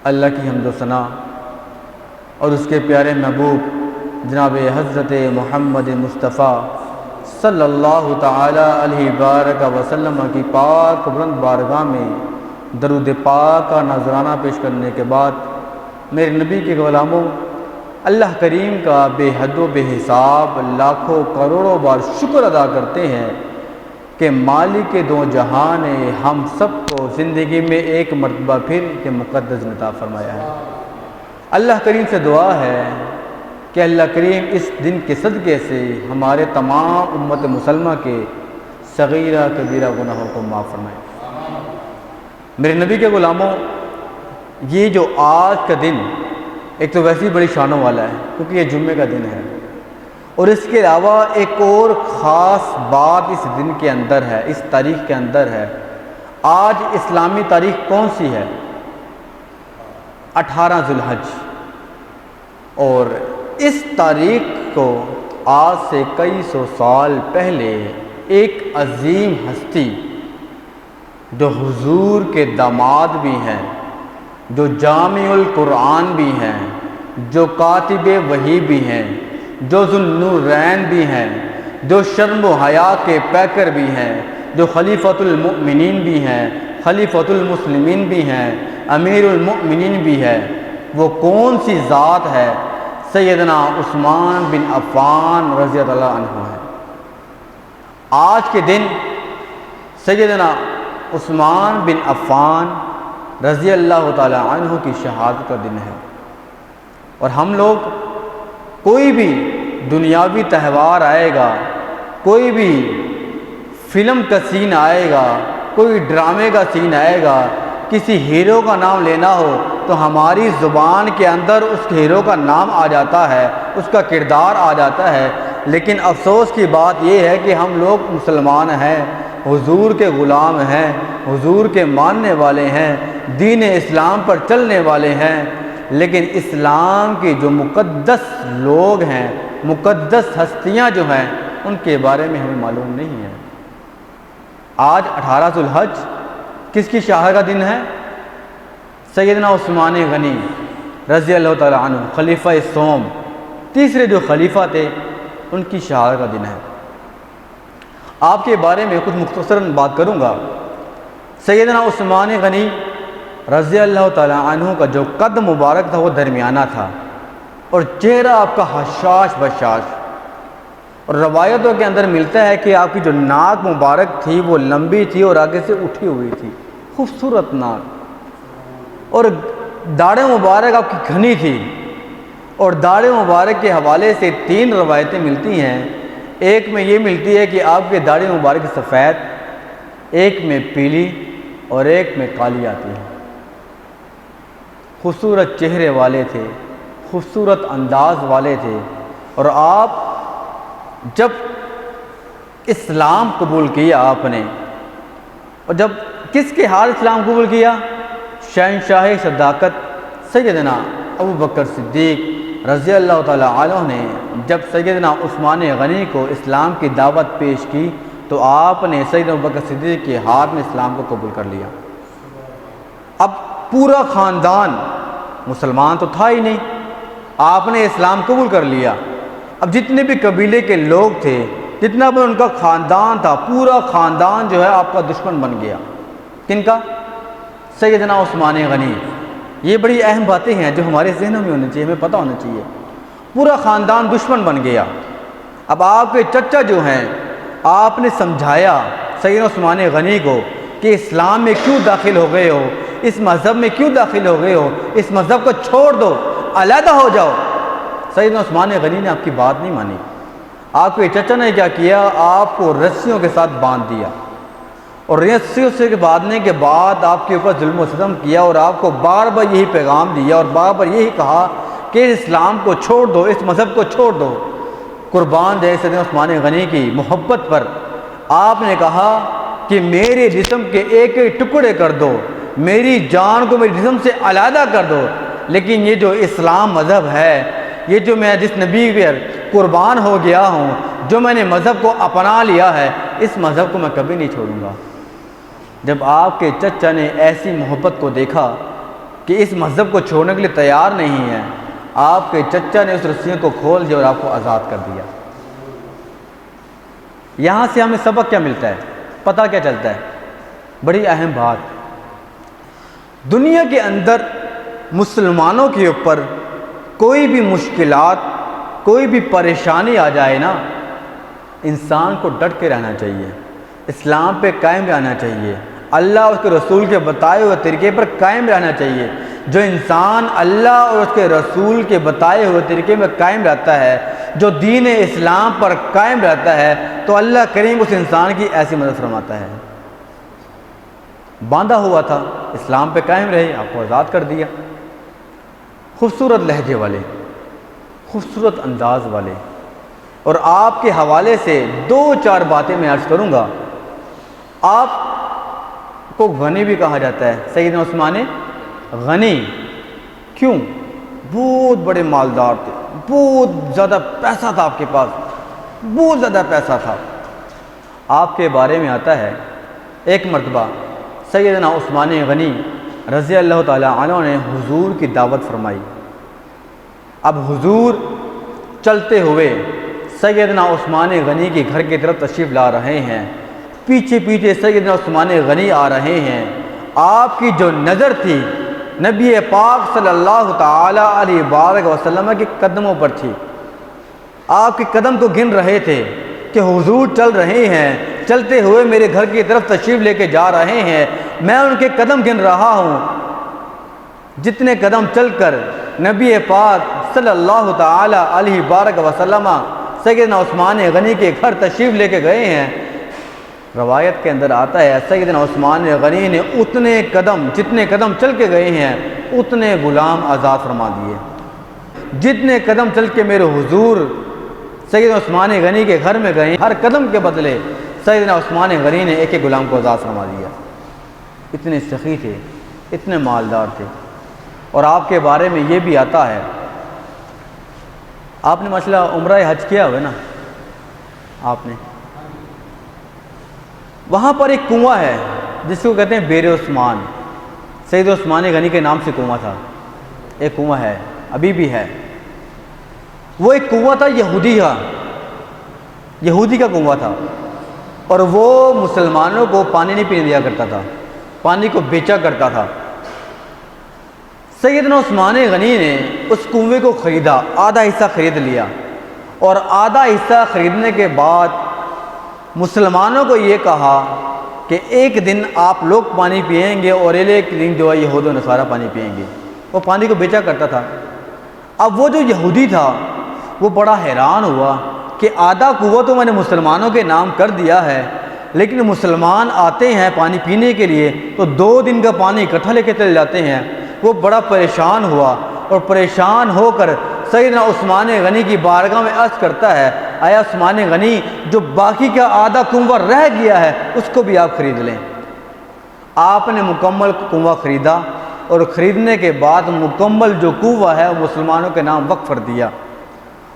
اللہ کی حمد و ثنا اور اس کے پیارے محبوب جناب حضرت محمد مصطفیٰ صلی اللہ تعالی علیہ بارک وسلم کی پاک بلند بارگاہ میں درود پاک کا نذرانہ پیش کرنے کے بعد میرے نبی کے غلاموں، اللہ کریم کا بے حد و بے حساب لاکھوں کروڑوں بار شکر ادا کرتے ہیں کہ مالک کے دو جہاں نے ہم سب کو زندگی میں ایک مرتبہ پھر کے مقدس عطا فرمایا ہے۔ اللہ کریم سے دعا ہے کہ اللہ کریم اس دن کے صدقے سے ہمارے تمام امت مسلمہ کے صغیرہ کبیرہ گناہوں کو معاف فرمائے۔ میرے نبی کے غلاموں، یہ جو آج کا دن ایک تو ویسے ہی بڑی شانوں والا ہے کیونکہ یہ جمعے کا دن ہے، اور اس کے علاوہ ایک اور خاص بات اس دن کے اندر ہے، اس تاریخ کے اندر ہے۔ آج اسلامی تاریخ کون سی ہے؟ 18 ذو الحج۔ اور اس تاریخ کو آج سے کئی سو سال پہلے ایک عظیم ہستی جو حضور کے داماد بھی ہیں، جو جامع القرآن بھی ہیں، جو کاتب وحی بھی ہیں، جو ذو النورین بھی ہیں، جو شرم و حیا کے پیکر بھی ہیں، جو خلیفۃ المؤمنین بھی ہیں، خلیفۃ المسلمین بھی ہیں، امیر المؤمنین بھی ہے، وہ کون سی ذات ہے؟ سیدنا عثمان بن عفان رضی اللہ عنہ ہے۔ آج کے دن سیدنا عثمان بن عفان رضی اللہ تعالی عنہ کی شہادت کا دن ہے، اور ہم لوگ کوئی بھی دنیاوی تہوار آئے گا، کوئی بھی فلم کا سین آئے گا، کوئی ڈرامے کا سین آئے گا، کسی ہیرو کا نام لینا ہو تو ہماری زبان کے اندر اس ہیرو کا نام آ جاتا ہے، اس کا کردار آ جاتا ہے، لیکن افسوس کی بات یہ ہے کہ ہم لوگ مسلمان ہیں، حضور کے غلام ہیں، حضور کے ماننے والے ہیں، دین اسلام پر چلنے والے ہیں، لیکن اسلام کے جو مقدس لوگ ہیں، مقدس ہستیاں جو ہیں، ان کے بارے میں ہمیں معلوم نہیں ہے۔ آج 18 ذو الحج کس کی شہادت کا دن ہے؟ سیدنا عثمان غنی رضی اللہ تعالی عنہ، خلیفہ سوم، تیسرے جو خلیفہ تھے، ان کی شہادت کا دن ہے۔ آپ کے بارے میں کچھ مختصراً بات کروں گا۔ سیدنا عثمان غنی رضی اللہ تعالی عنہ کا جو قد مبارک تھا وہ درمیانہ تھا، اور چہرہ آپ کا حشاش بشاش، اور روایتوں کے اندر ملتا ہے کہ آپ کی جو ناک مبارک تھی وہ لمبی تھی اور آگے سے اٹھی ہوئی تھی، خوبصورت ناک، اور داڑھ مبارک آپ کی گھنی تھی، اور داڑھ مبارک کے حوالے سے 3 روایتیں ملتی ہیں۔ ایک میں یہ ملتی ہے کہ آپ کے داڑھی مبارک سفید، ایک میں پیلی اور ایک میں کالی آتی ہے۔ خوبصورت چہرے والے تھے، خوبصورت انداز والے تھے، اور آپ جب اسلام قبول کیا آپ نے، اور جب کس کے حال اسلام قبول کیا؟ شہنشاہ صداقت سیدنا ابوبکر صدیق رضی اللہ تعالی عنہ نے جب سیدنا عثمان غنی کو اسلام کی دعوت پیش کی تو آپ نے سیدنا ابوبکر صدیق کے ہاتھ میں اسلام کو قبول کر لیا۔ اب پورا خاندان مسلمان تو تھا ہی نہیں، آپ نے اسلام قبول کر لیا۔ اب جتنے بھی قبیلے کے لوگ تھے، جتنا بھی ان کا خاندان تھا، پورا خاندان جو ہے آپ کا دشمن بن گیا۔ کن کا؟ سیدنا عثمان غنی۔ یہ بڑی اہم باتیں ہیں جو ہمارے ذہنوں میں ہونی چاہیے، ہمیں پتہ ہونا چاہیے۔ پورا خاندان دشمن بن گیا۔ اب آپ کے چچا جو ہیں، آپ نے سمجھایا سیدنا عثمان غنی کو کہ اسلام میں کیوں داخل ہو گئے ہو، اس مذہب میں کیوں داخل ہو گئے ہو، اس مذہب کو چھوڑ دو، علیحدہ ہو جاؤ۔ سیدنا عثمان غنی نے آپ کی بات نہیں مانی۔ آپ کے چچا نے کیا کیا؟ آپ کو رسیوں کے ساتھ باندھ دیا، اور رسیوں سے باندھنے کے بعد آپ کے اوپر ظلم و ستم کیا، اور آپ کو بار بار یہی پیغام دیا اور بار بار یہی کہا کہ اسلام کو چھوڑ دو، اس مذہب کو چھوڑ دو۔ قربان جائے سیدنا عثمان غنی کی محبت پر آپ نے کہا کہ میرے جسم کے ایک ایک ٹکڑے کر دو، میری جان کو میرے جسم سے علیحدہ کر دو، لیکن یہ جو اسلام مذہب ہے، یہ جو میں جس نبی پر قربان ہو گیا ہوں، جو میں نے مذہب کو اپنا لیا ہے، اس مذہب کو میں کبھی نہیں چھوڑوں گا۔ جب آپ کے چچا نے ایسی محبت کو دیکھا کہ اس مذہب کو چھوڑنے کے لیے تیار نہیں ہے، آپ کے چچا نے اس رسیوں کو کھول دیا اور آپ کو آزاد کر دیا۔ یہاں سے ہمیں سبق کیا ملتا ہے، پتہ کیا چلتا ہے؟ بڑی اہم بات، دنیا کے اندر مسلمانوں کے اوپر کوئی بھی مشکلات، کوئی بھی پریشانی آ جائے نا، انسان کو ڈٹ کے رہنا چاہیے، اسلام پہ قائم رہنا چاہیے، اللہ اور اس کے رسول کے بتائے ہوئے طریقے پر قائم رہنا چاہیے۔ جو انسان اللہ اور اس کے رسول کے بتائے ہوئے طریقے میں قائم رہتا ہے، جو دین اسلام پر قائم رہتا ہے، تو اللہ کریم اس انسان کی ایسی مدد فرماتا ہے۔ باندھا ہوا تھا، اسلام پہ قائم رہے، آپ کو آزاد کر دیا۔ خوبصورت لہجے والے، خوبصورت انداز والے، اور آپ کے حوالے سے دو چار باتیں میں عرض کروں گا۔ آپ کو غنی بھی کہا جاتا ہے، سیدنا عثمان غنی، کیوں؟ بہت بڑے مالدار تھے، بہت زیادہ پیسہ تھا آپ کے پاس، بہت زیادہ پیسہ تھا۔ آپ کے بارے میں آتا ہے ایک مرتبہ سیدنا عثمان غنی رضی اللہ تعالیٰ عنہ نے حضور کی دعوت فرمائی۔ اب حضور چلتے ہوئے سیدنا عثمان غنی کے گھر کی طرف تشریف لا رہے ہیں، پیچھے پیچھے سیدنا عثمان غنی آ رہے ہیں۔ آپ کی جو نظر تھی نبی پاک صلی اللہ تعالیٰ علیہ وآلہ وسلم کے قدموں پر تھی، آپ کے قدم کو گن رہے تھے کہ حضور چل رہے ہیں، چلتے ہوئے میرے گھر کی طرف تشریف لے کے جا رہے ہیں، میں ان کے قدم گن رہا ہوں۔ جتنے قدم چل کر نبی پاک صلی اللہ تعالیٰ علیہ وآلہ وسلم سیدنا عثمان غنی کے گھر تشریف لے کے گئے ہیں، روایت کے اندر آتا ہے سیدنا عثمان غنی نے اتنے قدم، جتنے قدم چل کے گئے ہیں، اتنے غلام آزاد فرما دیے۔ جتنے قدم چل کے میرے حضور سیدنا عثمان غنی کے گھر میں گئے، ہر قدم کے بدلے سیدنا عثمان غنی نے ایک ایک غلام کو آزاد فرما دیا۔ اتنے سخی تھے، اتنے مالدار تھے۔ اور آپ کے بارے میں یہ بھی آتا ہے، آپ نے مسئلہ عمرہ حج کیا ہوئے نا، آپ نے، وہاں پر ایک کنواں ہے جس کو کہتے ہیں بیر عثمان، سید عثمان غنی کے نام سے کنواں تھا، ایک کنواں ہے، ابھی بھی ہے۔ وہ ایک کنواں تھا یہودی کا کنواں تھا، اور وہ مسلمانوں کو پانی نہیں پینے دیا کرتا تھا، پانی کو بیچا کرتا تھا۔ سیدنا عثمان غنی نے اس کنویں کو خریدا، آدھا حصہ خرید لیا، اور آدھا حصہ خریدنے کے بعد مسلمانوں کو یہ کہا کہ ایک دن آپ لوگ پانی پئیں گے اور ایک دن جو ہے یہود و نصارہ پانی پئیں گے۔ وہ پانی کو بیچا کرتا تھا۔ اب وہ جو یہودی تھا وہ بڑا حیران ہوا کہ آدھا کنواں تو میں نے مسلمانوں کے نام کر دیا ہے، لیکن مسلمان آتے ہیں پانی پینے کے لیے تو 2 دن کا پانی اکٹھا لے کے چلے جاتے ہیں۔ وہ بڑا پریشان ہوا، اور پریشان ہو کر سیدنا عثمان غنی کی بارگاہ میں عرض کرتا ہے، اے عثمان غنی، جو باقی کا آدھا کنواں رہ گیا ہے اس کو بھی آپ خرید لیں۔ آپ نے مکمل کنواں خریدا، اور خریدنے کے بعد مکمل جو کنواں ہے وہ مسلمانوں کے نام وقف کر دیا،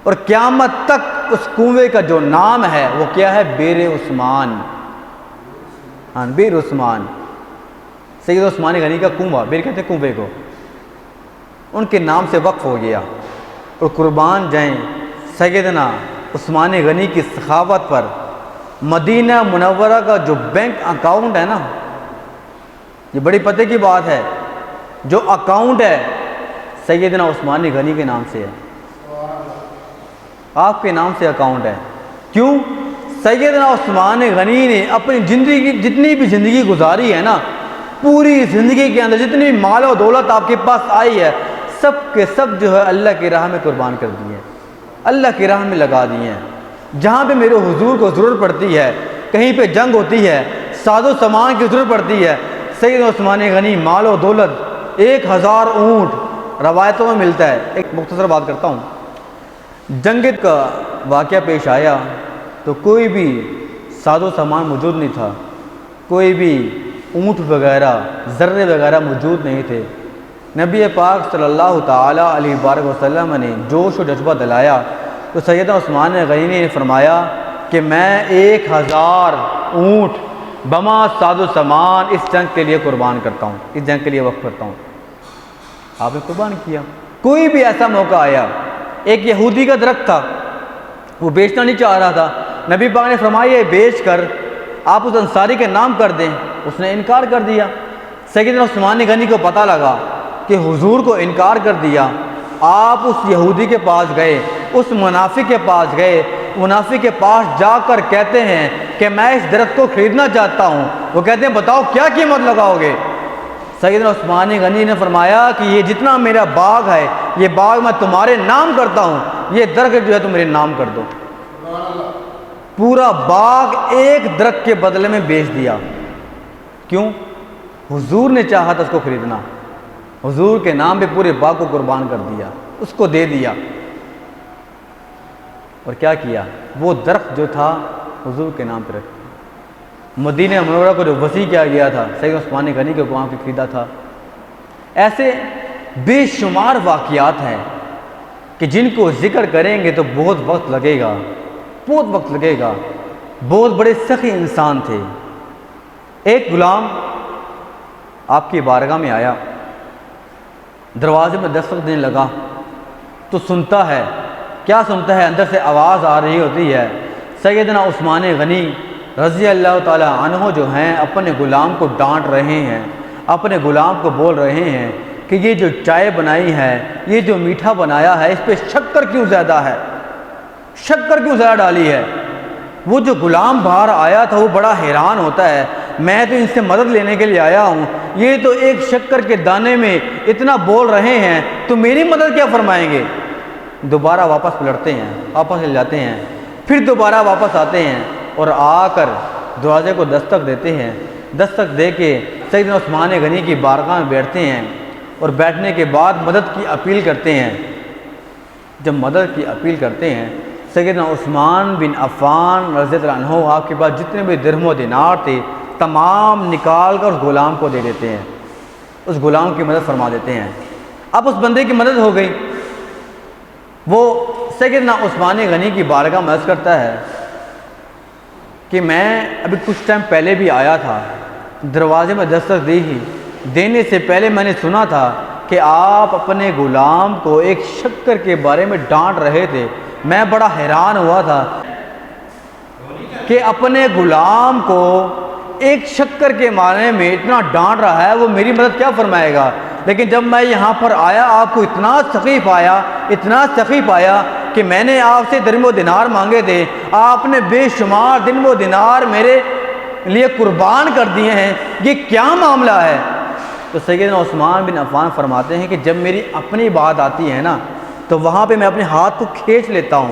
اور قیامت تک اس کنویں کا جو نام ہے وہ کیا ہے؟ بیر عثمان۔ ہاں، بیر عثمان، سید عثمان غنی کا کنواں، بیر کہتے ہیں کنویں کو، ان کے نام سے وقف ہو گیا۔ اور قربان جائیں سیدنا عثمان غنی کی سخاوت پر، مدینہ منورہ کا جو بینک اکاؤنٹ ہے نا، یہ بڑی پتے کی بات ہے، جو اکاؤنٹ ہے سیدنا عثمان غنی کے نام سے ہے، آپ کے نام سے اکاؤنٹ ہے۔ کیوں؟ سیدنا عثمان غنی نے اپنی زندگی، جتنی بھی زندگی گزاری ہے نا، پوری زندگی کے اندر جتنی بھی مال و دولت آپ کے پاس آئی ہے، سب کے سب جو ہے اللہ کی راہ میں قربان کر دی ہے، اللہ کی راہ میں لگا دی ہیں۔ جہاں پہ میرے حضور کو ضرورت پڑتی ہے، کہیں پہ جنگ ہوتی ہے، ساز و سامان کی ضرورت پڑتی ہے، سیدنا عثمان غنی مال و دولت 1000 اونٹ روایتوں میں ملتا ہے۔ ایک مختصر بات کرتا ہوں، جنگ کا واقعہ پیش آیا تو کوئی بھی ساز و سامان موجود نہیں تھا، کوئی بھی اونٹ وغیرہ، ذرے وغیرہ موجود نہیں تھے۔ نبی پاک صلی اللہ تعالیٰ علیہ وآلہ وسلم نے جوش و جذبہ دلایا تو سیدنا عثمان غنی نے فرمایا کہ میں 1000 اونٹ بما ساز و سامان اس جنگ کے لیے قربان کرتا ہوں، اس جنگ کے لیے وقف کرتا ہوں۔ آپ نے قربان کیا۔ کوئی بھی ایسا موقع آیا، ایک یہودی کا درخت تھا، وہ بیچنا نہیں چاہ رہا تھا، نبی پاک نے فرمایا یہ بیچ کر آپ اس انصاری کے نام کر دیں، اس نے انکار کر دیا۔ سیدنا عثمان غنی کو پتہ لگا کہ حضور کو انکار کر دیا، آپ اس یہودی کے پاس گئے، اس منافق کے پاس گئے، منافق کے پاس جا کر کہتے ہیں کہ میں اس درخت کو خریدنا چاہتا ہوں۔ وہ کہتے ہیں بتاؤ کیا قیمت لگاؤ گے؟ سیدنا عثمان غنی نے فرمایا کہ یہ جتنا میرا باغ ہے یہ باغ میں تمہارے نام کرتا ہوں، یہ درخت جو ہے تم میرے نام کر دو۔ پورا باغ ایک درخت کے بدلے میں بیچ دیا۔ کیوں؟ حضور نے چاہا تھا اس کو خریدنا، حضور کے نام پہ پورے باغ کو قربان کر دیا، اس کو دے دیا۔ اور کیا کیا؟ وہ درخت جو تھا حضور کے نام پہ رکھ دیا۔ مدینہ منورہ کو جو وسیع کیا گیا تھا سیدنا عثمان غنی کے وہاں پہ خریدا تھا۔ ایسے بے شمار واقعات ہیں کہ جن کو ذکر کریں گے تو بہت وقت لگے گا، بہت وقت لگے گا۔ بہت بڑے سخی انسان تھے۔ ایک غلام آپ کی بارگاہ میں آیا، دروازے میں دستک دینے لگا تو سنتا ہے، کیا سنتا ہے؟ اندر سے آواز آ رہی ہوتی ہے، سیدنا عثمان غنی رضی اللہ تعالی عنہ جو ہیں اپنے غلام کو ڈانٹ رہے ہیں، اپنے غلام کو بول رہے ہیں کہ یہ جو چائے بنائی ہے، یہ جو میٹھا بنایا ہے، اس پہ شکر کیوں زیادہ ہے، شکر کیوں زیادہ ڈالی ہے؟ وہ جو غلام باہر آیا تھا وہ بڑا حیران ہوتا ہے، میں تو ان سے مدد لینے کے لیے آیا ہوں، یہ تو ایک شکر کے دانے میں اتنا بول رہے ہیں تو میری مدد کیا فرمائیں گے؟ دوبارہ واپس پلٹتے ہیں، واپس لے جاتے ہیں، پھر دوبارہ واپس آتے ہیں اور آ کر دروازے کو دستک دیتے ہیں۔ دستک دے کے سیدنا عثمان غنی کی بارگاہ میں بیٹھتے ہیں اور بیٹھنے کے بعد مدد کی اپیل کرتے ہیں۔ جب مدد کی اپیل کرتے ہیں، سیدنا عثمان بن عفان رضی اللہ عنہ آپ کے پاس جتنے بھی درہم و دینار تھے تمام نکال کر اس غلام کو دے دیتے ہیں، اس غلام کی مدد فرما دیتے ہیں۔ اب اس بندے کی مدد ہو گئی۔ وہ سیدنا عثمان غنی کی بارگاہ میں عرض کرتا ہے کہ میں ابھی کچھ ٹائم پہلے بھی آیا تھا، دروازے میں دستک دی ہی، دینے سے پہلے میں نے سنا تھا کہ آپ اپنے غلام کو ایک شکر کے بارے میں ڈانٹ رہے تھے۔ میں بڑا حیران ہوا تھا کہ اپنے غلام کو ایک شکر کے معنی میں اتنا ڈانٹ رہا ہے، وہ میری مدد کیا فرمائے گا؟ لیکن جب میں یہاں پر آیا آپ کو اتنا سخی پایا، اتنا سخی پایا کہ میں نے آپ سے درہم و دینار مانگے تھے، آپ نے بے شمار درہم و دینار میرے لیے قربان کر دیے ہیں، یہ کیا معاملہ ہے؟ تو سیدنا عثمان بن عفان فرماتے ہیں کہ جب میری اپنی بات آتی ہے نا تو وہاں پہ میں اپنے ہاتھ کو کھینچ لیتا ہوں،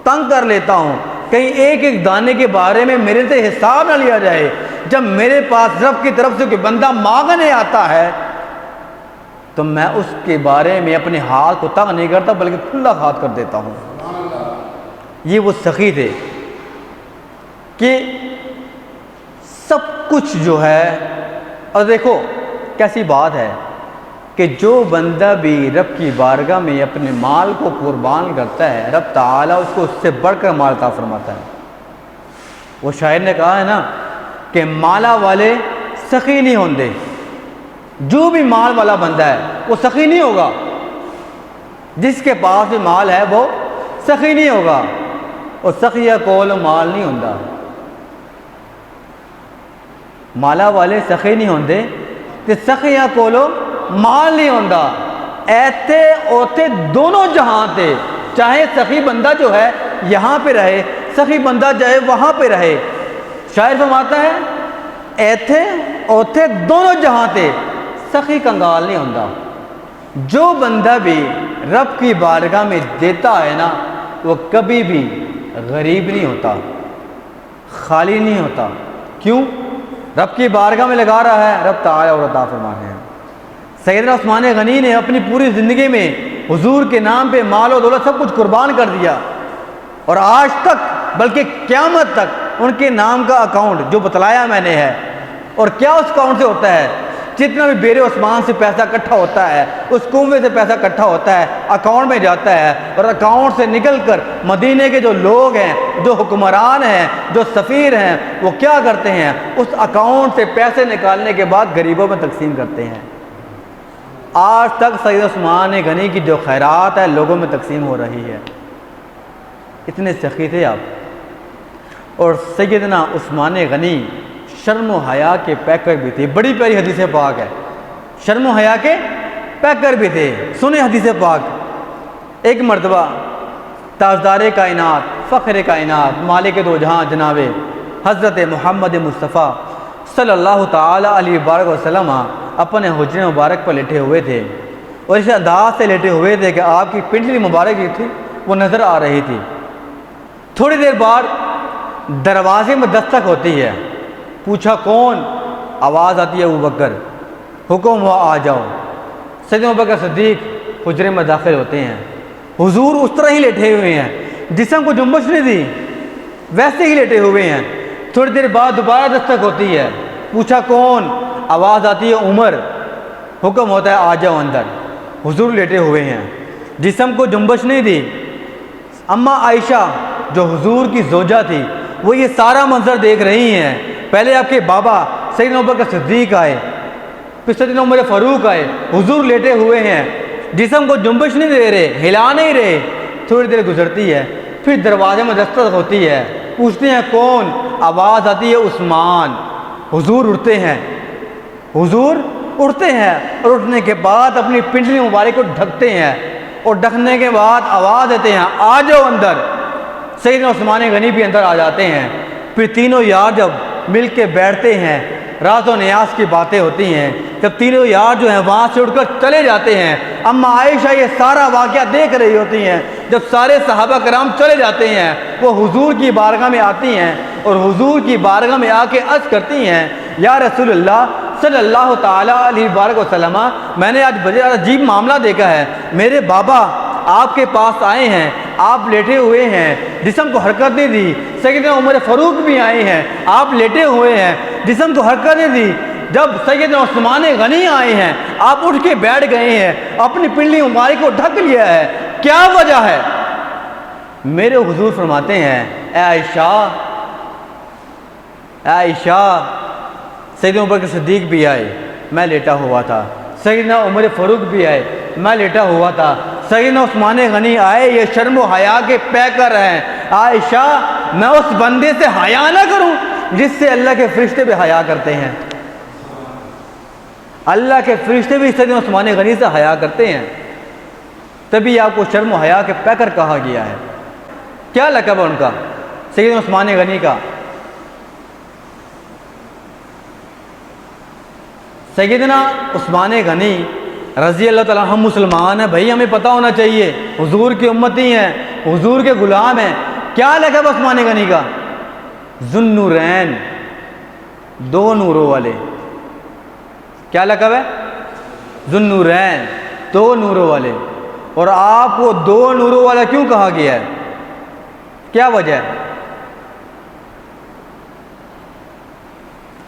تنگ کر لیتا ہوں، کہیں ایک ایک دانے کے بارے میں میرے سے حساب نہ لیا جائے۔ جب میرے پاس رب کی طرف سے کوئی بندہ مانگنے آتا ہے تو میں اس کے بارے میں اپنے ہاتھ کو تنگ نہیں کرتا بلکہ کھلا ہاتھ کر دیتا ہوں۔ یہ وہ سخی تھے کہ سب کچھ جو ہے، اور دیکھو کیسی بات ہے کہ جو بندہ بھی رب کی بارگاہ میں اپنے مال کو قربان کرتا ہے رب تعالیٰ اس کو اس سے بڑھ کر مال عطا فرماتا ہے۔ وہ شاعر نے کہا ہے نا کہ مالا والے سخی نہیں ہوندے، جو بھی مال والا بندہ ہے وہ سخی نہیں ہوگا، جس کے پاس بھی مال ہے وہ سخی نہیں ہوگا، اور سخیہ کول مال نہیں ہوندا۔ مالا والے سخی نہیں ہوندے تے سخیہ کولو مال نہیں ہوندا۔ ایتے اوتے دونوں جہاں تے، چاہے سخی بندہ جو ہے یہاں پہ رہے، سخی بندہ چاہے وہاں پہ رہے۔ شاعر فرماتا ہے ایتھے اوتے دونوں جہاں تے سخی کنگال نہیں ہوندا۔ جو بندہ بھی رب کی بارگاہ میں دیتا ہے نا وہ کبھی بھی غریب نہیں ہوتا، خالی نہیں ہوتا۔ کیوں؟ رب کی بارگاہ میں لگا رہا ہے، رب تعالیٰ اور عطا فرمانے ہیں۔ سیدنا عثمان غنی نے اپنی پوری زندگی میں حضور کے نام پہ مال و دولت سب کچھ قربان کر دیا، اور آج تک بلکہ قیامت تک ان کے نام کا اکاؤنٹ جو بتلایا میں نے ہے، اور کیا اس اکاؤنٹ سے ہوتا ہے؟ جتنا بھی بیر عثمان سے پیسہ اکٹھا ہوتا ہے، اس کنویں سے پیسہ اکٹھا ہوتا ہے، اکاؤنٹ میں جاتا ہے، اور اکاؤنٹ سے نکل کر مدینے کے جو لوگ ہیں، جو حکمران ہیں، جو سفیر ہیں، وہ کیا کرتے ہیں؟ اس اکاؤنٹ سے پیسے نکالنے کے بعد غریبوں میں تقسیم کرتے ہیں۔ آج تک سید عثمان غنی کی جو خیرات ہے لوگوں میں تقسیم ہو رہی ہے، اتنے سخی تھے آپ۔ اور سیدنا عثمان غنی شرم و حیا کے پیکر بھی تھے، بڑی پیاری حدیث پاک ہے، شرم و حیا کے پیکر بھی تھے۔ سنیں حدیث پاک، ایک مرتبہ تاجدار کائنات، فخر کائنات، مالک دو جہاں جناب حضرت محمد مصطفیٰ صلی اللہ تعالی علیہ وآلہ وسلم اپنے حجرے مبارک پر لیٹے ہوئے تھے، اور اس انداز سے لیٹے ہوئے تھے کہ آپ کی پنڈلی مبارک جو تھی وہ نظر آ رہی تھی۔ تھوڑی دیر بعد دروازے میں دستک ہوتی ہے، پوچھا کون؟ آواز آتی ہے ابوبکر، حکم ہوا آ جاؤ۔ سیدنا ابوبکر صدیق حجرے میں داخل ہوتے ہیں، حضور اس طرح ہی لیٹے ہوئے ہیں، جسم کو جنبش نہیں دی، ویسے ہی لیٹے ہوئے ہیں۔ تھوڑی دیر بعد دوبارہ دستک ہوتی ہے، پوچھا کون؟ آواز آتی ہے عمر، حکم ہوتا ہے آ جاؤ اندر۔ حضور لیٹے ہوئے ہیں، جسم کو جنبش نہیں دی۔ اماں عائشہ جو حضور کی زوجہ تھی وہ یہ سارا منظر دیکھ رہی ہیں۔ پہلے آپ کے بابا سیدنا ابوبکر صدیق آئے، پھر سیدنا عمر فاروق آئے، حضور لیٹے ہوئے ہیں، جسم کو جنبش نہیں دے رہے، ہلا نہیں رہے۔ تھوڑی دیر گزرتی ہے، پھر دروازے میں دستک ہوتی ہے، پوچھتے ہیں کون؟ آواز آتی ہے عثمان۔ حضور اٹھتے ہیں، حضور اٹھتے ہیں، اور اٹھنے کے بعد اپنی پنڈلی مبارک کو ڈھکتے ہیں، اور ڈھکنے کے بعد آواز دیتے ہیں آ جاؤ اندر۔ سیدنا عثمان غنی بھی اندر آ جاتے ہیں۔ پھر تینوں یار جب مل کے بیٹھتے ہیں، راز و نیاز کی باتیں ہوتی ہیں، جب تینوں یار جو ہیں وہاں سے اٹھ کر چلے جاتے ہیں، اماں عائشہ یہ سارا واقعہ دیکھ رہی ہوتی ہیں۔ جب سارے صحابہ کرام چلے جاتے ہیں، وہ حضور کی بارگاہ میں آتی ہیں، اور حضور کی بارگاہ میں آ کے عرض کرتی ہیں یا رسول اللہ صلی اللہ تعالیٰ علیہ وآلہ وسلم، میں نے آج بڑا عجیب معاملہ دیکھا ہے۔ میرے بابا آپ کے پاس آئے ہیں، آپ لیٹے ہوئے ہیں، جسم کو حرکت نہیں دی۔ سیدنا عمر فاروق بھی آئے ہیں، آپ لیٹے ہوئے ہیں، جسم کو حرکت نہیں دی۔ جب سیدنا عثمان غنی آئے ہیں، آپ اٹھ کے بیٹھ گئے ہیں، اپنی پنڈلی مبارک کو ڈھک لیا ہے، کیا وجہ ہے؟ میرے حضور فرماتے ہیں اے عائشہ، اے عائشہ، سیدنا ابوبکر صدیق بھی آئے، میں لیٹا ہوا تھا، سیدنا عمر فاروق بھی آئے، میں لیٹا ہوا تھا، سیدنا عثمان غنی آئے، یہ شرم و حیا کے پیکر ہیں۔ عائشہ، میں اس بندے سے حیا نہ کروں جس سے اللہ کے فرشتے بھی حیا کرتے ہیں؟ اللہ کے فرشتے بھی سیدنا عثمان غنی سے حیا کرتے ہیں، تبھی آپ کو شرم و حیا کے پیکر کہا گیا ہے۔ کیا لقب ہے ان کا؟ سیدنا عثمان غنی کا سیدنا عثمان غنی رضی اللہ تعالیٰ، ہم مسلمان ہیں بھائی، ہمیں پتہ ہونا چاہیے، حضور کی امتی ہیں، حضور کے غلام ہیں۔ کیا لقب ہے عثمان غنی کا؟ ذو النورین، دو نوروں والے۔ کیا لقب ہے؟ ذو النورین، دو نوروں والے۔ اور آپ کو دو نوروں والا کیوں کہا گیا ہے؟ کیا وجہ ہے؟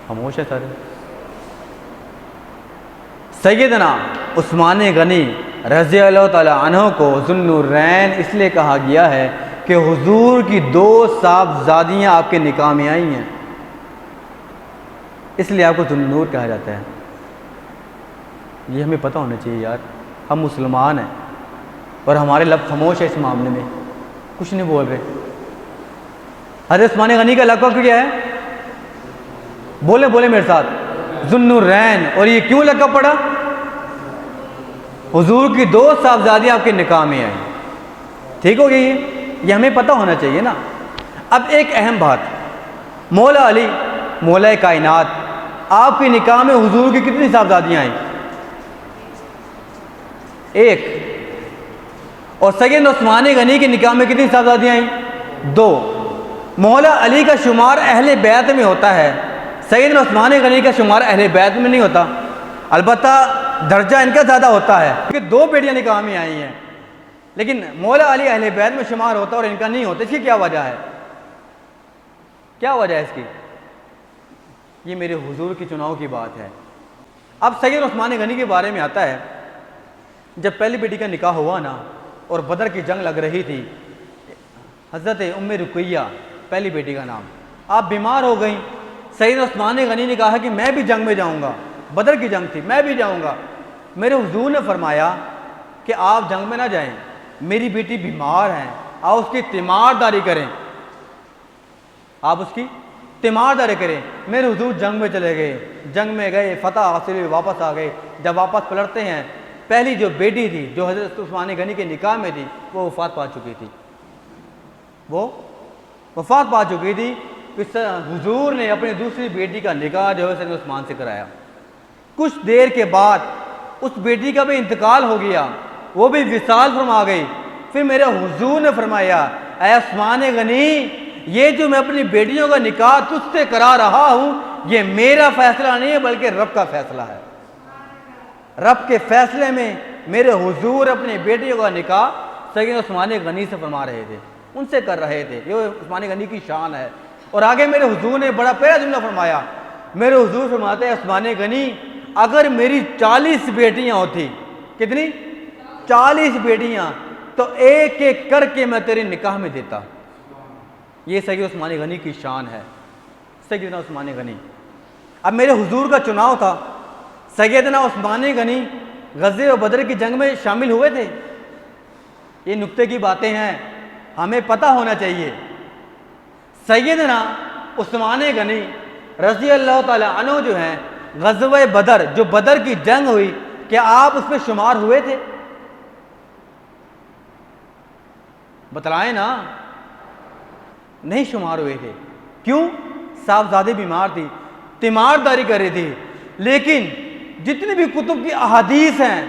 خاموش ہے سارے۔ سیدنا عثمان غنی رضی اللہ تعالیٰ عنہ کو ذو النورین اس لیے کہا گیا ہے کہ حضور کی دو صاحبزادیاں آپ کے نکاح میں آئی ہیں، اس لیے آپ کو ذو النور کہا جاتا ہے۔ یہ ہمیں پتہ ہونا چاہیے یار، ہم مسلمان ہیں اور ہمارے لب خاموش ہے اس معاملے میں، کچھ نہیں بول رہے۔ حضرت عثمان غنی کا لقب کیا ہے؟ بولے بولے میرے ساتھ، ذو النورین۔ اور یہ کیوں لقب پڑا؟ حضور کی دو صاحبزادیاں آپ کے نکاح میں آئیں، ٹھیک ہو گئی؟ یہ ہمیں پتہ ہونا چاہیے نا۔ اب ایک اہم بات، مولا علی مولا کائنات، آپ کے نکاح میں حضور کی کتنی صاحبزادیاں آئیں؟ ایک۔ اور سیدنا عثمان غنی کے نکاح میں کتنی صاحبزادیاں آئیں؟ دو۔ مولا علی کا شمار اہل بیت میں ہوتا ہے، سیدنا عثمان غنی کا شمار اہل بیت میں نہیں ہوتا، البتہ درجہ ان کا زیادہ ہوتا ہے کیونکہ دو بیٹیاں نکاح میں آئی ہیں، لیکن مولا علی اہل بیت میں شمار ہوتا اور ان کا نہیں ہوتا۔ اس کی کیا وجہ ہے؟ کیا وجہ ہے اس کی؟ یہ میرے حضور کی چناؤ کی بات ہے۔ اب سیدنا عثمان غنی کے بارے میں آتا ہے، جب پہلی بیٹی کا نکاح ہوا نا اور بدر کی جنگ لگ رہی تھی، حضرت ام رقیہ پہلی بیٹی کا نام، آپ بیمار ہو گئیں، سیدنا عثمان غنی نے کہا کہ میں بھی جنگ میں جاؤں گا، بدر کی جنگ تھی، میں بھی جاؤں گا۔ میرے حضور نے فرمایا کہ آپ جنگ میں نہ جائیں، میری بیٹی بیمار ہے، آپ اس کی تیمارداری کریں، آپ اس کی تیمارداری کریں۔ میرے حضور جنگ میں چلے گئے، جنگ میں گئے، فتح حاصل ہوئی، واپس آ گئے۔ جب واپس پلٹتے ہیں، پہلی جو بیٹی تھی جو حضرت عثمان غنی کے نکاح میں تھی وہ وفات پا چکی تھی، وہ وفات پا چکی تھی۔ پھر حضور نے اپنی دوسری بیٹی کا نکاح جو ہے سید عثمان سے کرایا۔ کچھ دیر کے بعد اس بیٹی کا بھی انتقال ہو گیا، وہ بھی وصال فرما گئی۔ پھر میرے حضور نے فرمایا اے عثمان غنی، یہ جو میں اپنی بیٹیوں کا نکاح تجھ سے کرا رہا ہوں یہ میرا فیصلہ نہیں ہے بلکہ رب کا فیصلہ ہے۔ رب کے فیصلے میں میرے حضور اپنی بیٹیوں کا نکاح سید عثمان غنی سے فرما رہے تھے، ان سے کر رہے تھے۔ یہ عثمان غنی کی شان ہے۔ اور آگے میرے حضور نے بڑا پیارا جملہ فرمایا۔ میرے حضور فرماتے ہیں عثمان غنی، اگر میری 40 بیٹیاں ہوتی، کتنی؟ 40 بیٹیاں، تو ایک ایک کر کے میں تیرے نکاح میں دیتا۔ یہ سید عثمان غنی کی شان ہے، سیدنا عثمان غنی۔ اب میرے حضور کا چناؤ تھا، سیدنا عثمان غنی غزوہ و بدر کی جنگ میں شامل ہوئے تھے؟ یہ نکتے کی باتیں ہیں، ہمیں پتہ ہونا چاہیے۔ سیدنا عثمان غنی رضی اللہ تعالی عنہ جو ہیں، غزوہ بدر جو بدر کی جنگ ہوئی، کیا آپ اس میں شمار ہوئے تھے؟ بتلائیں نا، نہیں شمار ہوئے تھے۔ کیوں؟ صاحبزادی بیمار تھی، تیمارداری کر رہی تھی۔ لیکن جتنی بھی کتب کی احادیث ہیں،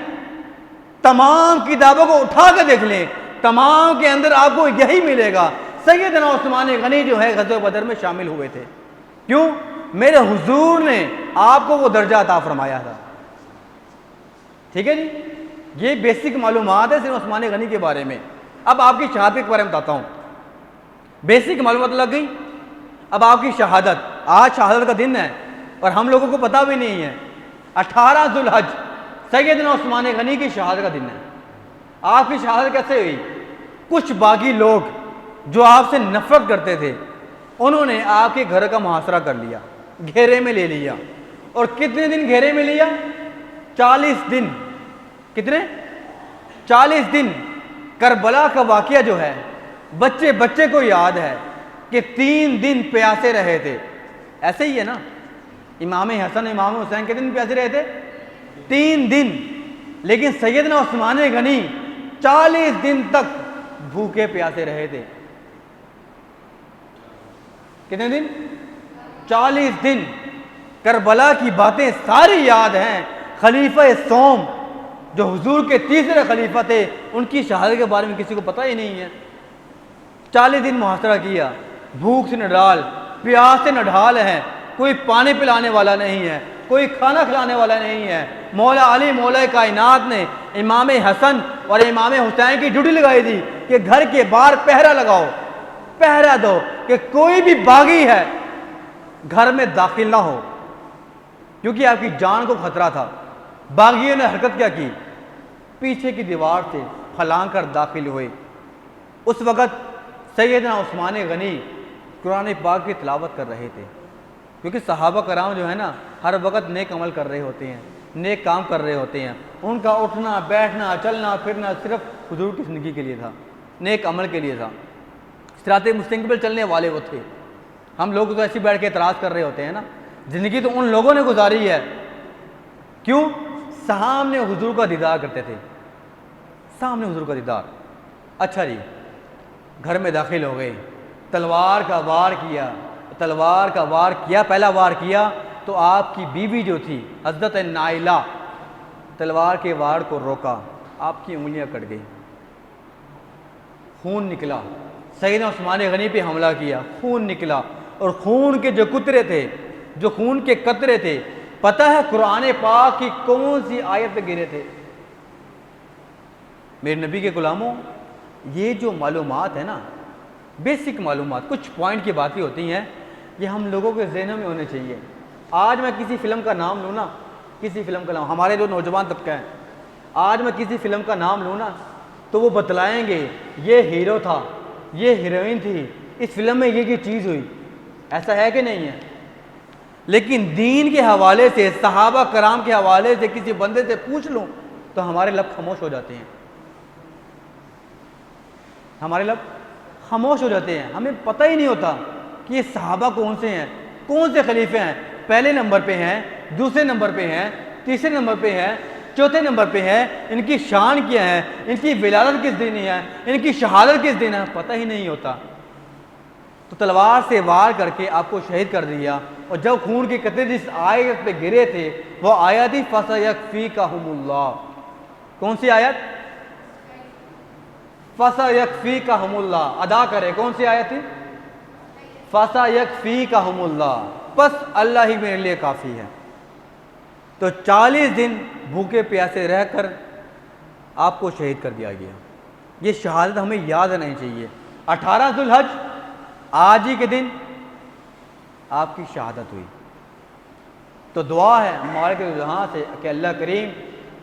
تمام کتابوں کو اٹھا کے دیکھ لیں، تمام کے اندر آپ کو یہی ملے گا، سیدنا عثمان غنی جو ہے غزوہ بدر میں شامل ہوئے تھے۔ کیوں؟ میرے حضور نے آپ کو وہ درجہ عطا فرمایا تھا۔ ٹھیک ہے جی، یہ بیسک معلومات ہے سیدنا عثمان غنی کے بارے میں۔ اب آپ کی شہادت کے بارے میں بتاتا ہوں۔ بیسک معلومات لگ گئی۔ اب آپ کی شہادت، آج شہادت کا دن ہے اور ہم لوگوں کو پتہ بھی نہیں ہے۔ 18 ذو الحج سیدنا عثمان غنی کی شہادت کا دن ہے۔ آپ کی شہادت کیسے ہوئی؟ کچھ باغی لوگ جو آپ سے نفرت کرتے تھے، انہوں نے آپ کے گھر کا محاصرہ کر لیا، گھیرے میں لے لیا۔ اور کتنے دن گھیرے میں لیا؟ 40 دن۔ کتنے؟ 40 دن۔ کربلا کا واقعہ جو ہے بچے بچے کو یاد ہے کہ 3 دن پیاسے رہے تھے۔ ایسے ہی ہے نا، امام حسن امام حسین کتنے دن پیاسے رہے تھے؟ 3 دن۔ لیکن سیدنا عثمان غنی 40 دن تک بھوکے پیاسے رہے تھے۔ کتنے دن؟ 40 دن۔ کربلا کی باتیں ساری یاد ہیں۔ خلیفہ سوم جو حضور کے تیسرے خلیفہ تھے، ان کی شہادت کے بارے میں کسی کو پتہ ہی نہیں ہے۔ 40 دن محاصرہ کیا، بھوک سے نڈال، پیاس سے نڈال ہے، کوئی پانی پلانے والا نہیں ہے، کوئی کھانا کھلانے والا نہیں ہے۔ مولا علی مولا کائنات نے امام حسن اور امام حسین کی ڈیوٹی لگائی تھی کہ گھر کے باہر پہرا لگاؤ، پہرا دو کہ کوئی بھی باغی ہے گھر میں داخل نہ ہو، کیونکہ آپ کی جان کو خطرہ تھا۔ باغیوں نے حرکت کیا کی؟ پیچھے کی دیوار سے پھلانگ کر داخل ہوئے۔ اس وقت سیدنا عثمان غنی قرآن پاک کی تلاوت کر رہے تھے، کیونکہ صحابہ کرام جو ہے نا ہر وقت نیک عمل کر رہے ہوتے ہیں، نیک کام کر رہے ہوتے ہیں۔ ان کا اٹھنا بیٹھنا چلنا پھرنا صرف حضور کی زندگی کے لیے تھا، نیک عمل کے لیے تھا، صراط مستقیم پر چلنے والے وہ تھے۔ ہم لوگ تو ایسے بیٹھ کے اعتراض کر رہے ہوتے ہیں نا، زندگی تو ان لوگوں نے گزاری ہے۔ کیوں؟ سامنے حضور کا دیدار کرتے تھے، سامنے حضور کا دیدار۔ اچھا جی، گھر میں داخل ہو گئے، تلوار کا وار کیا، تلوار کا وار کیا، پہلا وار کیا تو آپ کی بیوی جو تھی حضرت نائلہ، تلوار کے وار کو روکا، آپ کی انگلیاں کٹ گئی، خون نکلا۔ سیدنا عثمان غنی پہ حملہ کیا، خون نکلا، اور خون کے جو قطرے تھے، جو خون کے قطرے تھے، پتہ ہے قرآن پاک کی کون سی آیت پہ گرے تھے؟ میرے نبی کے غلاموں، یہ جو معلومات ہے نا، بیسک معلومات، کچھ پوائنٹ کی باتیں ہوتی ہیں، یہ ہم لوگوں کے ذہنوں میں ہونے چاہیے۔ آج میں کسی فلم کا نام لوں نا، کسی فلم کا نام، ہمارے جو نوجوان طبقہ ہیں، آج میں کسی فلم کا نام لوں نا تو وہ بتلائیں گے یہ ہیرو تھا، یہ ہیروئن تھی، اس فلم میں یہ چیز ہوئی۔ ایسا ہے کہ نہیں ہے؟ لیکن دین کے حوالے سے، صحابہ کرام کے حوالے سے کسی بندے سے پوچھ لوں تو ہمارے لب خاموش ہو جاتے ہیں، ہمارے لب خاموش ہو جاتے ہیں. ہمیں پتہ ہی نہیں ہوتا کہ یہ صحابہ کون سے ہیں، کون سے خلیفے ہیں. پہلے نمبر پہ ہیں، دوسرے نمبر پہ ہیں، تیسرے نمبر پہ ہیں، چوتھے نمبر پہ ہیں. ان کی شان کیا ہے، ان کی ولادت کس دن ہے، ان کی شہادت کس دن ہے، پتہ ہی نہیں ہوتا. تو تلوار سے وار کر کے آپ کو شہید کر دیا. اور جب خون کے قطرے جس آیت پہ گرے تھے وہ آیت تھی فَسَيَكْفِيكَهُمُ اللَّهُ. کون سی آیت؟ فَسَيَكْفِيكَهُمُ اللَّهُ. ادا کرے، کون سی آیت تھی؟ فَسَيَكْفِيكَهُمُ اللَّهُ. بس اللہ ہی میرے لیے کافی ہے. تو 40 دن بھوکے پیاسے رہ کر آپ کو شہید کر دیا گیا. یہ شہادت ہمیں یاد رہنی چاہیے. 18 ذو الحج آج ہی کے دن آپ کی شہادت ہوئی. تو دعا ہے ہمارے کے یہاں سے کہ اللہ کریم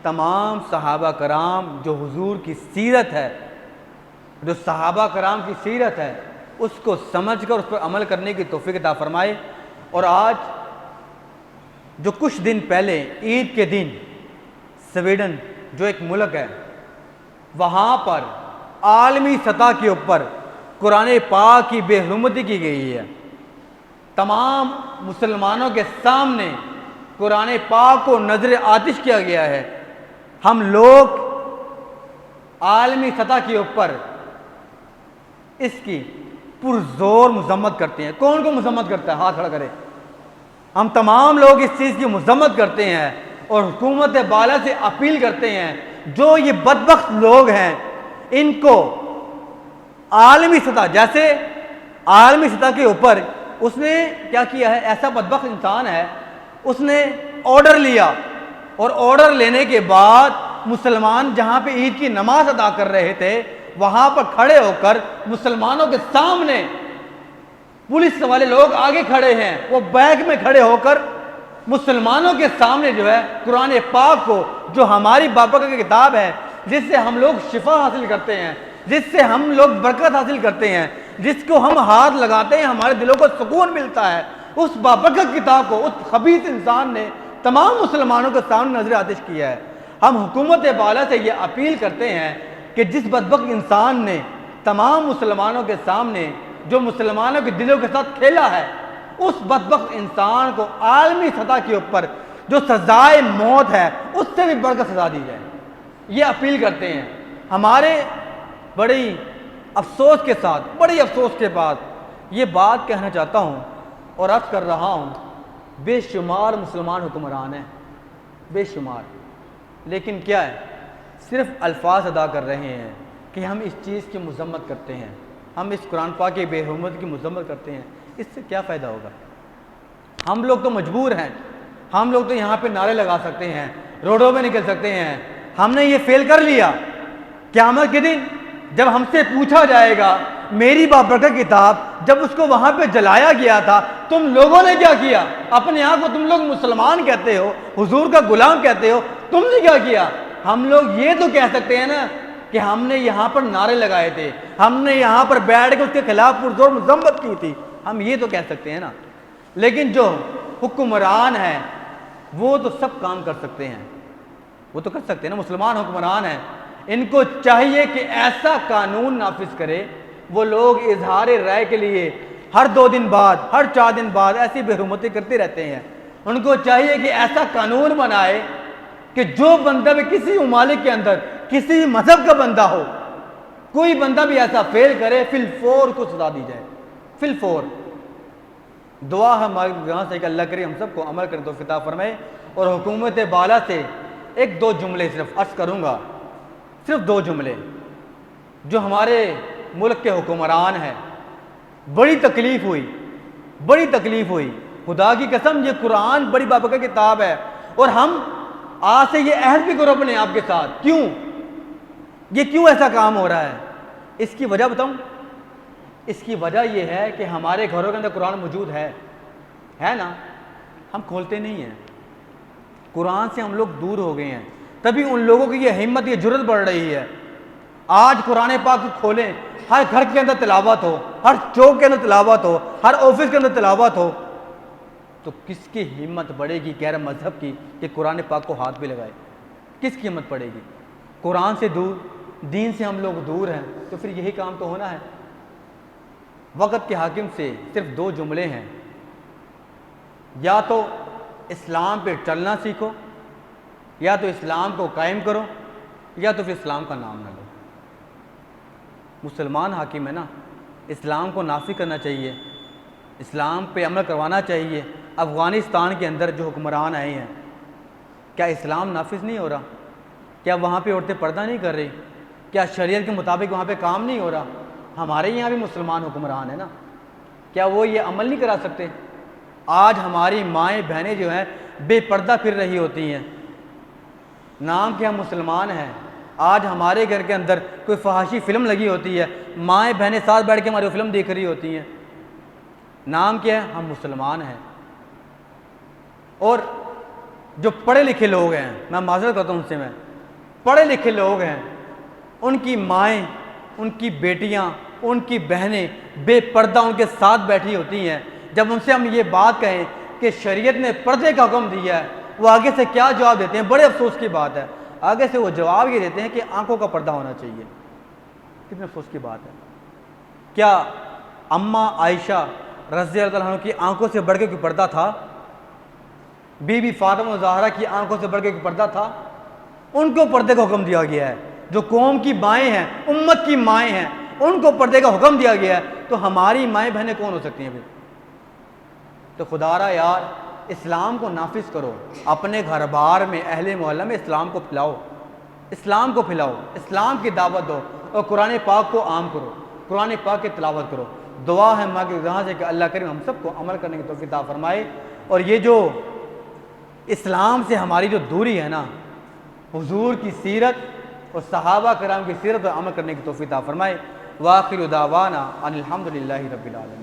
تمام صحابہ کرام جو حضور کی سیرت ہے، جو صحابہ کرام کی سیرت ہے، اس کو سمجھ کر اس پر عمل کرنے کی توفیق عطا فرمائے. اور آج جو کچھ دن پہلے عید کے دن سویڈن جو ایک ملک ہے، وہاں پر عالمی سطح کے اوپر قرآن پاک کی بے حرمتی کی گئی ہے. تمام مسلمانوں کے سامنے قرآن پاک کو نظر آتش کیا گیا ہے. ہم لوگ عالمی سطح کے اوپر اس کی پرزور مذمت کرتے ہیں. کون کو مذمت کرتا ہے؟ ہاتھ کھڑا کرے. ہم تمام لوگ اس چیز کی مذمت کرتے ہیں اور حکومت بالا سے اپیل کرتے ہیں جو یہ بدبخت لوگ ہیں ان کو عالمی سطح، جیسے عالمی سطح کے اوپر اس نے کیا کیا ہے، ایسا بدبخت انسان ہے، اس نے آرڈر لیا اور آرڈر لینے کے بعد مسلمان جہاں پہ عید کی نماز ادا کر رہے تھے وہاں پر کھڑے ہو کر مسلمانوں کے سامنے، پولیس والے لوگ آگے کھڑے ہیں، وہ بیک میں کھڑے ہو کر مسلمانوں کے سامنے جو ہے قرآن پاک کو، جو ہماری بابا کی کتاب ہے، جس سے ہم لوگ شفا حاصل کرتے ہیں، جس سے ہم لوگ برکت حاصل کرتے ہیں، جس کو ہم ہاتھ لگاتے ہیں ہمارے دلوں کو سکون ملتا ہے، اس بابرکت کتاب کو اس خبیث انسان نے تمام مسلمانوں کے سامنے نظر آتش کیا ہے. ہم حکومت بالا سے یہ اپیل کرتے ہیں کہ جس بدبخت انسان نے تمام مسلمانوں کے سامنے جو مسلمانوں کے دلوں کے ساتھ کھیلا ہے، اس بدبخت انسان کو عالمی سطح کے اوپر جو سزائے موت ہے اس سے بھی بڑھ کر سزا دی جائے. یہ اپیل کرتے ہیں. ہمارے بڑی افسوس کے ساتھ، بڑی افسوس کے بعد یہ بات کہنا چاہتا ہوں اور عرض کر رہا ہوں، بے شمار مسلمان حکمران ہیں، بے شمار، لیکن کیا ہے، صرف الفاظ ادا کر رہے ہیں کہ ہم اس چیز کی مذمت کرتے ہیں، ہم اس قرآن پاک کی بے حرمتی کی مذمت کرتے ہیں. اس سے کیا فائدہ ہوگا؟ ہم لوگ تو مجبور ہیں، ہم لوگ تو یہاں پہ نعرے لگا سکتے ہیں، روڈوں میں نکل سکتے ہیں. ہم نے یہ فیل کر لیا. قیامت کے دن جب ہم سے پوچھا جائے گا میری بابرکت کتاب جب اس کو وہاں پہ جلایا گیا تھا تم لوگوں نے کیا کیا؟ اپنے آپ کو تم لوگ مسلمان کہتے ہو، حضور کا غلام کہتے ہو، تم نے کیا کیا؟ ہم لوگ یہ تو کہہ سکتے ہیں نا کہ ہم نے یہاں پر نعرے لگائے تھے، ہم نے یہاں پر بیٹھ کے اس کے خلاف پرزور مذمت کی تھی، ہم یہ تو کہہ سکتے ہیں نا. لیکن جو حکمران ہیں وہ تو سب کام کر سکتے ہیں، وہ تو کر سکتے ہیں نا. مسلمان حکمران ہیں، ان کو چاہیے کہ ایسا قانون نافذ کرے. وہ لوگ اظہار رائے کے لیے ہر 2 دن بعد، ہر 4 دن بعد ایسی بے حرمتی کرتے رہتے ہیں. ان کو چاہیے کہ ایسا قانون بنائے کہ جو بندہ بھی کسی ممالک کے اندر کسی مذہب کا بندہ ہو، کوئی بندہ بھی ایسا فیل کرے فی الفور کو سزا دی جائے، فی الفور. دعا ہمارے یہاں سے کہ اللہ کرے ہم سب کو عمل کریں تو عطا فرمائے. اور حکومت بالا سے 1-2 جملے صرف عرض کروں گا، صرف 2 جملے. جو ہمارے ملک کے حکمران ہیں، بڑی تکلیف ہوئی، بڑی تکلیف ہوئی. خدا کی قسم یہ قرآن بڑی بابرکت کتاب ہے اور ہم آج سے یہ عہد بھی کرو اپنے آپ کے ساتھ. کیوں ایسا کام ہو رہا ہے؟ اس کی وجہ بتاؤں. اس کی وجہ یہ ہے کہ ہمارے گھروں کے اندر قرآن موجود ہے نا، ہم کھولتے نہیں ہیں. قرآن سے ہم لوگ دور ہو گئے ہیں، تبھی ان لوگوں کی یہ ہمت، یہ جرت بڑھ رہی ہے. آج قرآن پاک کھولیں، ہر گھر کے اندر تلاوت ہو، ہر چوک کے اندر تلاوت ہو، ہر آفس کے اندر تلاوت ہو. تو کس کی ہمت بڑھے گی غیر مذہب کی کہ قرآن پاک کو ہاتھ بھی لگائے؟ کس کی ہمت پڑے گی؟ قرآن سے دور، دین سے ہم لوگ دور ہیں، تو پھر یہی کام تو ہونا ہے۔ وقت کے حاکم سے صرف 2 جملے ہیں، یا تو اسلام پہ چلنا سیکھو، یا تو اسلام کو قائم کرو، یا تو پھر اسلام کا نام نہ لو۔ مسلمان حاکم ہے نا، اسلام کو نافذ کرنا چاہیے، اسلام پہ عمل کروانا چاہیے۔ افغانستان کے اندر جو حکمران آئے ہیں، کیا اسلام نافذ نہیں ہو رہا؟ کیا وہاں پہ عورتیں پردہ نہیں کر رہی؟ کیا شریعت کے مطابق وہاں پہ کام نہیں ہو رہا؟ ہمارے یہاں بھی مسلمان حکمران ہیں نا، کیا وہ یہ عمل نہیں کرا سکتے؟ آج ہماری مائیں بہنیں جو ہیں بے پردہ پھر رہی ہوتی ہیں، نام کہ ہم مسلمان ہیں۔ آج ہمارے گھر کے اندر کوئی فحاشی فلم لگی ہوتی ہے، مائیں بہنیں ساتھ بیٹھ کے ہماری فلم دیکھ رہی ہوتی ہیں، نام کیا ہے؟ ہم مسلمان ہیں۔ اور جو پڑھے لکھے لوگ ہیں، میں معذرت کرتا ہوں ان سے، میں پڑھے لکھے لوگ ہیں، ان کی مائیں، ان کی بیٹیاں، ان کی بہنیں بے پردہ ان کے ساتھ بیٹھی ہوتی ہیں۔ جب ان سے ہم یہ بات کہیں کہ شریعت نے پردے کا حکم دیا ہے، وہ آگے سے کیا جواب دیتے ہیں؟ بڑے افسوس کی بات ہے، آگے سے وہ جواب یہ دیتے ہیں کہ آنکھوں کا پردہ ہونا چاہیے۔ کتنے افسوس کی بات ہے۔ کیا اماں عائشہ رضی اللہ عنہ کی آنکھوں سے بڑھ کے کوئی پردہ تھا؟ بی بی فاطمہ زہرا کی آنکھوں سے بڑھ کے کوئی پردہ تھا؟ ان کو پردے کا حکم دیا گیا ہے۔ جو قوم کی مائیں ہیں، امت کی مائیں ہیں، ان کو پردے کا حکم دیا گیا ہے، تو ہماری مائیں بہنیں کون ہو سکتی ہیں پھر؟ تو خدا را یار، اسلام کو نافذ کرو، اپنے گھر بار میں، اہل محلہ میں اسلام کو پھیلاؤ، اسلام کو پھیلاؤ، اسلام کی دعوت دو، اور قرآن پاک کو عام کرو، قرآن پاک کی تلاوت کرو۔ دعا ہے ماں کے جہاں سے کہ اللہ کریم ہم سب کو عمل کرنے کی توفیق عطا فرمائے، اور یہ جو اسلام سے ہماری جو دوری ہے نا، حضور کی سیرت اور صحابہ کرام کی سیرت پر عمل کرنے کی توفیق عطا فرمائے۔ وآخر دعوانا ان الحمد للہ رب العالمین۔